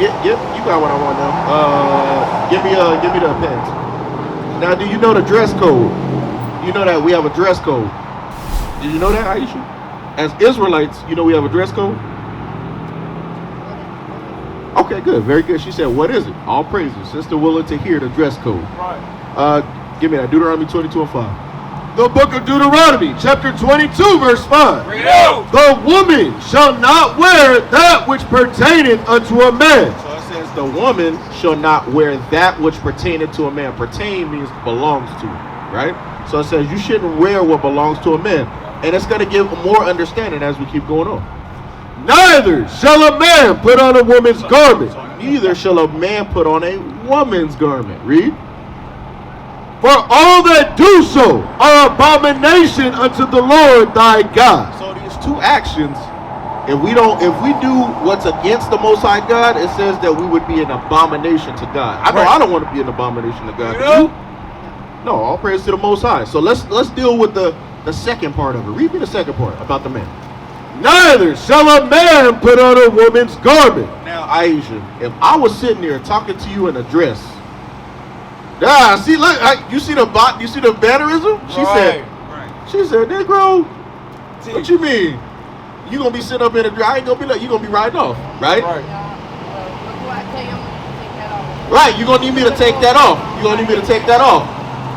You got what I want now. Give me the pants. Now, do you know the dress code? You know that we have a dress code. Did you know that, Aisha? As Israelites, you know we have a dress code? Okay, good. Very good. She said, what is it? All praises. Sister willing to hear the dress code. Right. Give me that. Deuteronomy 22 and 5. The book of Deuteronomy, chapter 22, verse 5. Read out. The woman shall not wear that which pertaineth unto a man. So it says the woman shall not wear that which pertaineth to a man. Pertain means belongs to, right? So it says you shouldn't wear what belongs to a man. And it's going to give more understanding as we keep going on. Neither shall a man put on a woman's garment. So neither shall a man put on a woman's garment. Read. For all that do so are abomination unto the Lord thy God. So these two actions, if we do what's against the Most High God, it says that we would be an abomination to God. I know I don't want to be an abomination to God. No, all praise to the Most High. So let's deal with the second part of it. Read me the second part about the man. Neither shall a man put on a woman's garment. Now, Aisha, if I was sitting there talking to you in a dress, see, look, you see the bannerism? She said, Negro, what you mean? You gonna be sitting up in a dress? I ain't gonna be like, you gonna be riding off, right? Right, you're gonna need me to take that off.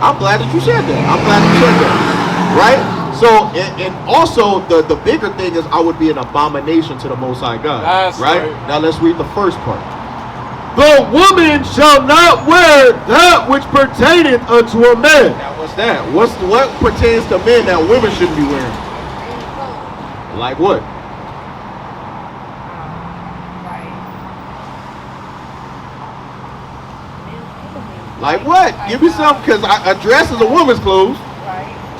I'm glad that you said that. Right? So, and also the bigger thing is I would be an abomination to the Most High God. That's right. Now let's read the first part. The woman shall not wear that which pertaineth unto a man. Now what's that? What pertains to men that women shouldn't be wearing? Like what? Like what? Give me some, because a dress is a woman's clothes.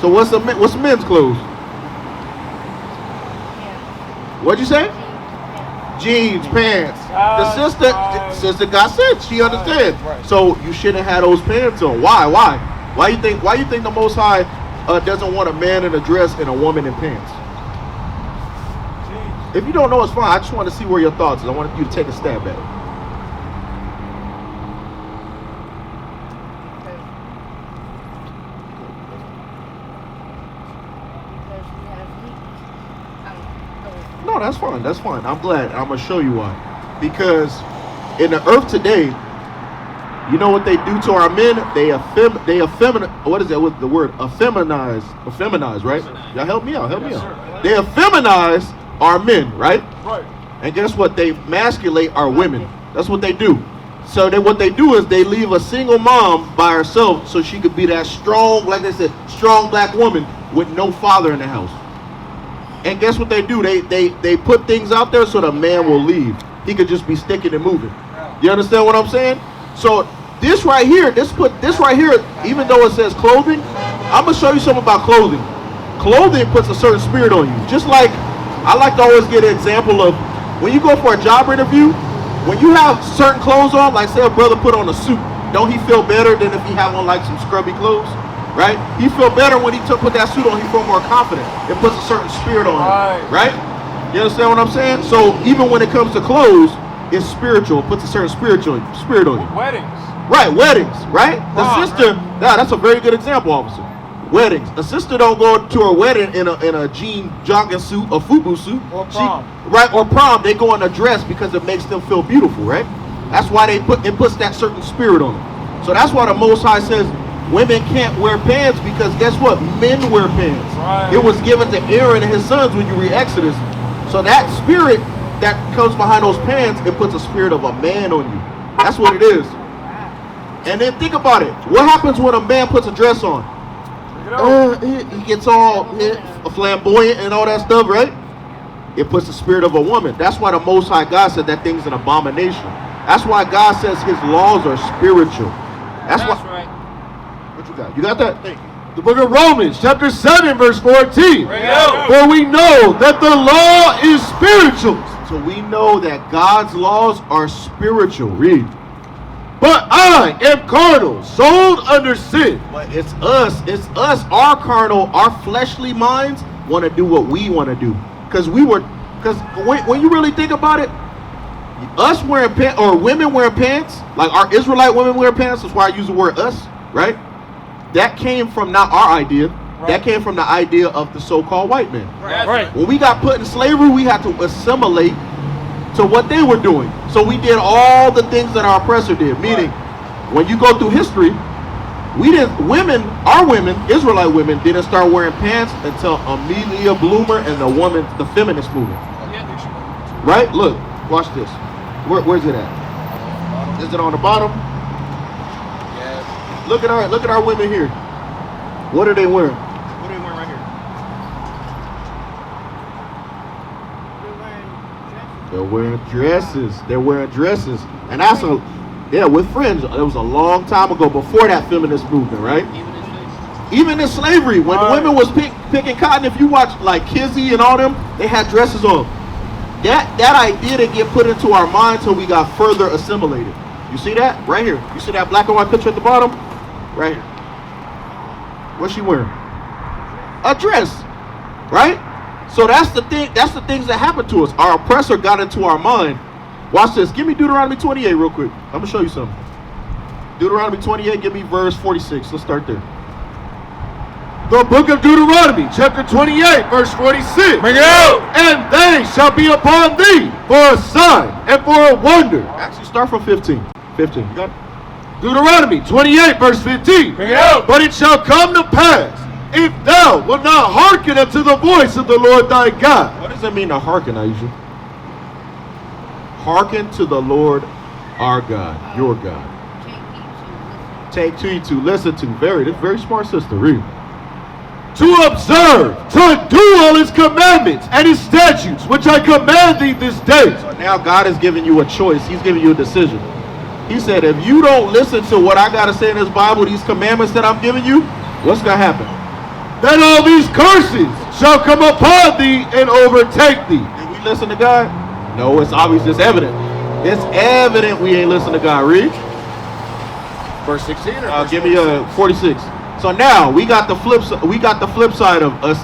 So what's men's clothes? What'd you say? Jeans, pants. The sister got sense. She understands. So you shouldn't have those pants on. Why? Why you think the Most High doesn't want a man in a dress and a woman in pants? If you don't know, it's fine. I just want to see where your thoughts is. I want you to take a stab at it. No, that's fine. I'm glad. I'm going to show you why. Because in the earth today, you know what they do to our men? They effeminize. What is that? What's the word? Effeminize, right? Y'all help me out. They effeminize our men, right? Right. And guess what? They emasculate our women. That's what they do. So what they do is they leave a single mom by herself so she could be that strong, like they said, strong black woman with no father in the house. And guess what they do? They put things out there so the man will leave. He could just be sticking and moving. You understand what I'm saying? So this right here, even though it says clothing, I'm gonna show you something about clothing. Clothing puts a certain spirit on you. Just like I like to always get an example of when you go for a job interview, when you have certain clothes on, like say a brother put on a suit, don't he feel better than if he have on like some scrubby clothes? Right? He feel better when he put that suit on. He feel more confident. It puts a certain spirit on him. Right? You understand what I'm saying? So even when it comes to clothes, it's spiritual. It puts a certain spirit on you. Weddings. Right, weddings. Right? The sister. That's a very good example, officer. Weddings. A sister don't go to her wedding in a jean jogging suit, a FUBU suit. Or prom. Or prom. They go in a dress because it makes them feel beautiful. Right? That's why it puts that certain spirit on them. So that's why the Most High says women can't wear pants, because guess what? Men wear pants. Right. It was given to Aaron and his sons when you read Exodus. So that spirit that comes behind those pants, it puts a spirit of a man on you. That's what it is. And then think about it. What happens when a man puts a dress on? He gets all flamboyant and all that stuff, right? It puts the spirit of a woman. That's why the Most High God said that thing's an abomination. That's why God says his laws are spiritual. That's why. Right. What you got? You got that? Thank you. The book of Romans, chapter 7, verse 14. For we know that the law is spiritual. So we know that God's laws are spiritual. Read. But I am carnal, sold under sin. But it's us, our carnal, our fleshly minds want to do what we want to do. Because when you really think about it, us wearing pants, or women wearing pants, like our Israelite women wear pants, that's why I use the word us, right? That came from not our idea. Right. That came from the idea of the so-called white man. Right. When we got put in slavery, we had to assimilate to what they were doing. So we did all the things that our oppressor did. Meaning, when you go through history, our women, Israelite women, didn't start wearing pants until Amelia Bloomer and the feminist movement. Right? Look, watch this. Where's it at? Is it on the bottom? Yes. Look at our women here. What are they wearing? What are they wearing right here? They're wearing dresses. They're wearing dresses. And that's with fringe. It was a long time ago, before that feminist movement, right? Even in slavery, when women was picking cotton, if you watch like Kizzy and all them, they had dresses on. That idea didn't get put into our mind until we got further assimilated. You see that? Right here. You see that black and white picture at the bottom? Right here. What's she wearing? A dress. Right? So that's the thing. That's the things that happened to us. Our oppressor got into our mind. Watch this. Give me Deuteronomy 28 real quick. I'm going to show you something. Deuteronomy 28, give me verse 46. Let's start there. The book of Deuteronomy, chapter 28, verse 46. Bring it out. And they shall be upon thee for a sign and for a wonder. Actually, start from 15. 15. You got it? Deuteronomy 28, verse 15. Bring it out. But it shall come to pass, if thou wilt not hearken unto the voice of the Lord thy God. What does it mean to hearken, Aisha? Hearken to the Lord our God, your God. Take heed to, listen to. Very smart sister. Read. To observe, to do all his commandments and his statutes, which I command thee this day. So now God is giving you a choice. He's giving you a decision. He said, if you don't listen to what I got to say in this Bible, these commandments that I'm giving you, what's going to happen? Then all these curses shall come upon thee and overtake thee. Did we listen to God? No, it's obvious. It's evident. It's evident we ain't listening to God. Read. Verse 16. Give me 46. So now we got the flip side of us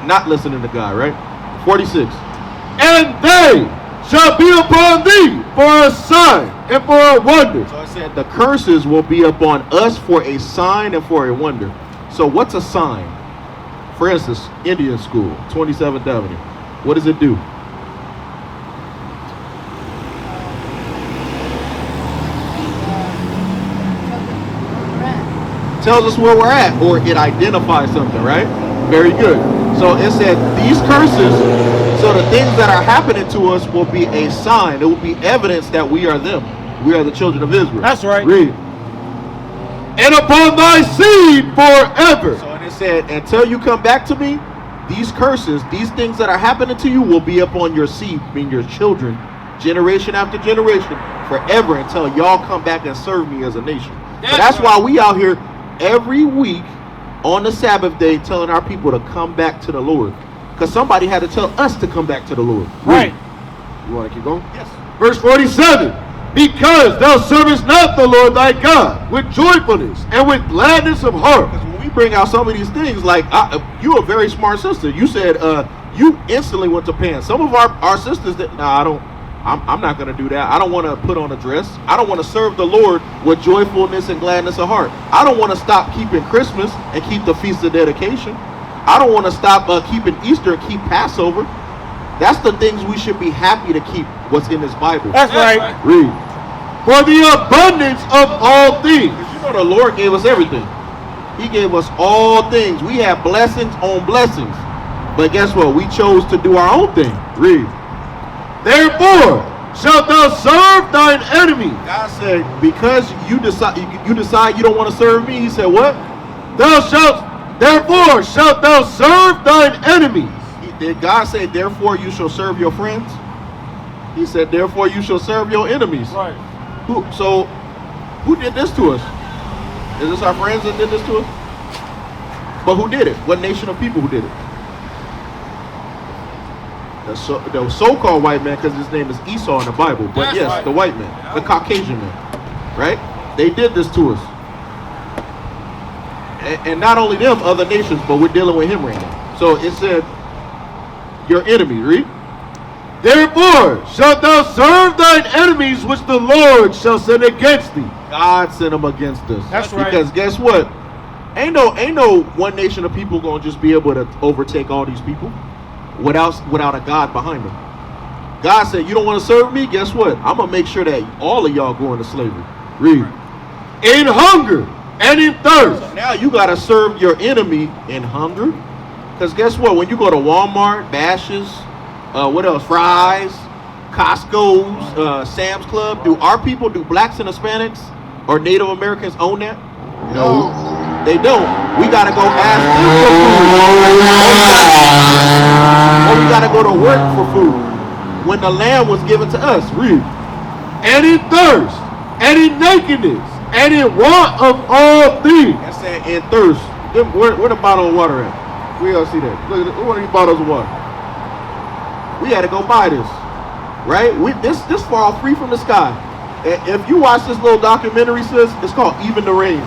not listening to God, right? 46. And they shall be upon thee for a sign and for a wonder. So it said the curses will be upon us for a sign and for a wonder. So what's a sign? For instance, Indian school, 27th Avenue. What does it do? Tells us where we're at, or it identifies something, right? Very good. So it said these curses, so the things that are happening to us will be a sign. It will be evidence that we are them. We are the children of Israel. That's right. Read. And upon thy seed forever. So it said, until you come back to me, these curses, these things that are happening to you will be upon your seed, meaning your children, generation after generation, forever, until y'all come back and serve me as a nation. So that's why we out here every week on the Sabbath day telling our people to come back to the Lord. Because somebody had to tell us to come back to the Lord. Right. You want to keep going? Yes. Verse 47. Because thou servest not the Lord thy God with joyfulness and with gladness of heart. Because when we bring out some of these things, like you a very smart sister. You said you instantly went to pants. Some of our sisters that I'm not going to do that. I don't want to put on a dress. I don't want to serve the Lord with joyfulness and gladness of heart. I don't want to stop keeping Christmas and keep the Feast of Dedication. I don't want to stop keeping Easter and keep Passover. That's the things we should be happy to keep, what's in this Bible. That's right. Read. For the abundance of all things. Because you know the Lord gave us everything. He gave us all things. We have blessings on blessings. But guess what? We chose to do our own thing. Read. Therefore shalt thou serve thine enemy. God said, because you decide you don't want to serve me, he said what? Therefore shalt thou serve thine enemies. Did God say, therefore you shall serve your friends? He said, therefore you shall serve your enemies. Right. Who did this to us? Is this our friends that did this to us? But who did it? What nation of people who did it? The so-called white man, because his name is Esau in the Bible. But That's yes, right. the white man, the Caucasian man, right? They did this to us. And not only them, other nations, but we're dealing with him right now. So it said, your enemy, read. Therefore shalt thou serve thine enemies which the Lord shall send against thee. God sent them against us. That's right. Because guess what? Ain't no one nation of people gonna just be able to overtake all these people without a God behind them. God said, you don't want to serve me? Guess what? I'm gonna make sure that all of y'all go into slavery. Read. In hunger and in thirst. So now you gotta serve your enemy in hunger. Because guess what? When you go to Walmart, Bash's, what else? Fry's, Costco's, Sam's Club. Do blacks and Hispanics or Native Americans own that? No, they don't. We gotta go ask them for food. Or we gotta go to work for food when the land was given to us. Read. And in thirst, and in nakedness, and in want of all things. I said in thirst. Where the bottle of water at? We all see that. Look at one of these bottles of water. We had to go buy this, right? This fall free from the sky. If you watch this little documentary, sis, it's called Even the Rain.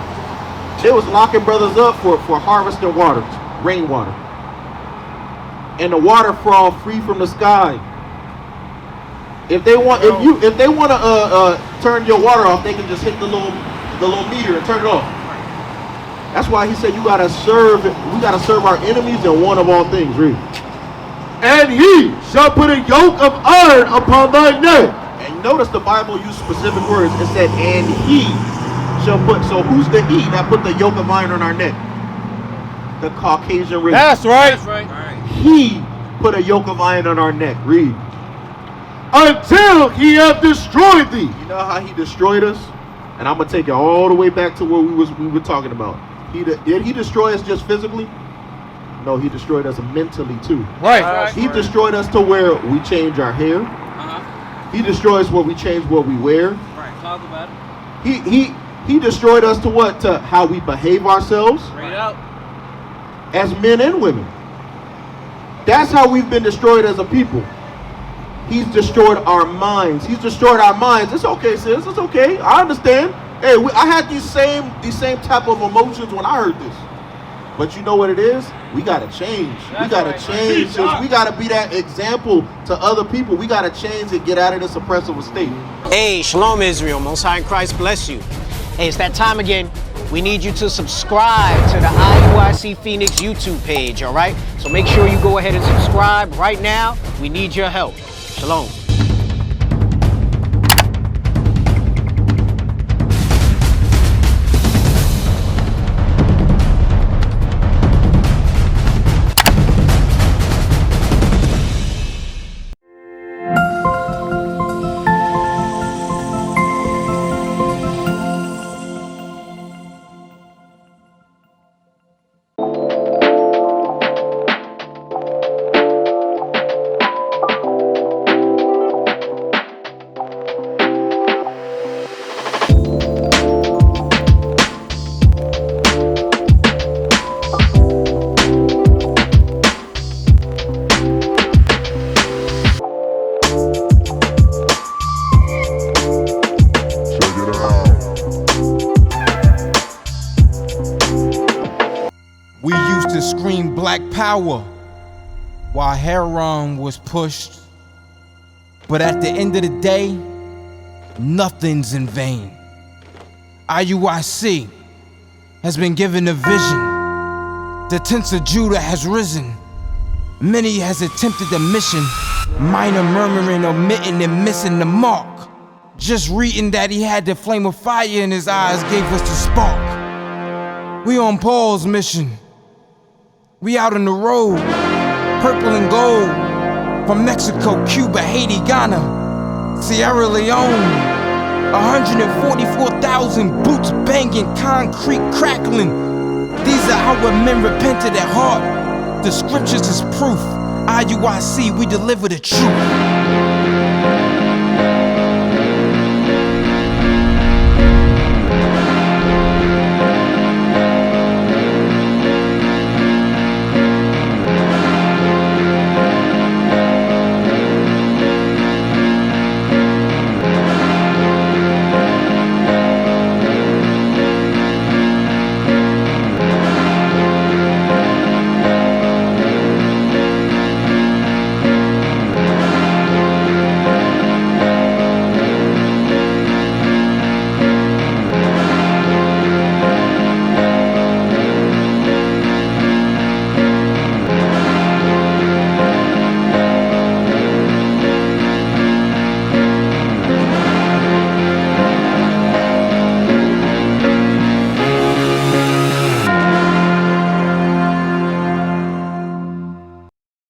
They was locking brothers up for harvesting water, rainwater, and the water fall free from the sky. If they want to turn your water off, they can just hit the little meter and turn it off. That's why he said we gotta serve our enemies in one of all things. Read. And he shall put a yoke of iron upon thy neck. And notice the Bible used specific words. It said, and he shall put. So who's the he that put the yoke of iron on our neck? The Caucasian race. That's right. That's right. He put a yoke of iron on our neck. Read. Until he have destroyed thee. You know how he destroyed us? And I'm gonna take it all the way back to what we were talking about. Did he destroy us just physically? No, he destroyed us mentally too. Right. He destroyed us to where we change our hair. He destroys where we change what we wear. Right. Talk about it. He destroyed us to what? To how we behave ourselves. Bring it out. As men and women. That's how we've been destroyed as a people. He's destroyed our minds. He's destroyed our minds. It's okay, sis. It's okay. I understand. Hey, I had these same type of emotions when I heard this. But you know what it is? We gotta change. We gotta change. Sis. We gotta be that example to other people. We gotta change and get out of this oppressive state. Hey, Shalom Israel. Most High in Christ bless you. Hey, it's that time again. We need you to subscribe to the IUIC Phoenix YouTube page, all right? So make sure you go ahead and subscribe right now. We need your help. Shalom. We used to scream black power while heroin was pushed. But at the end of the day, nothing's in vain. IUIC has been given a vision. The tents of Judah has risen. Many has attempted the mission, minor murmuring, omitting and missing the mark. Just reading that he had the flame of fire in his eyes gave us the spark. We on Paul's mission. We out on the road, purple and gold, from Mexico, Cuba, Haiti, Ghana, Sierra Leone. 144,000 boots banging, concrete crackling. These are how men repented at heart. The scriptures is proof. IUIC, we deliver the truth.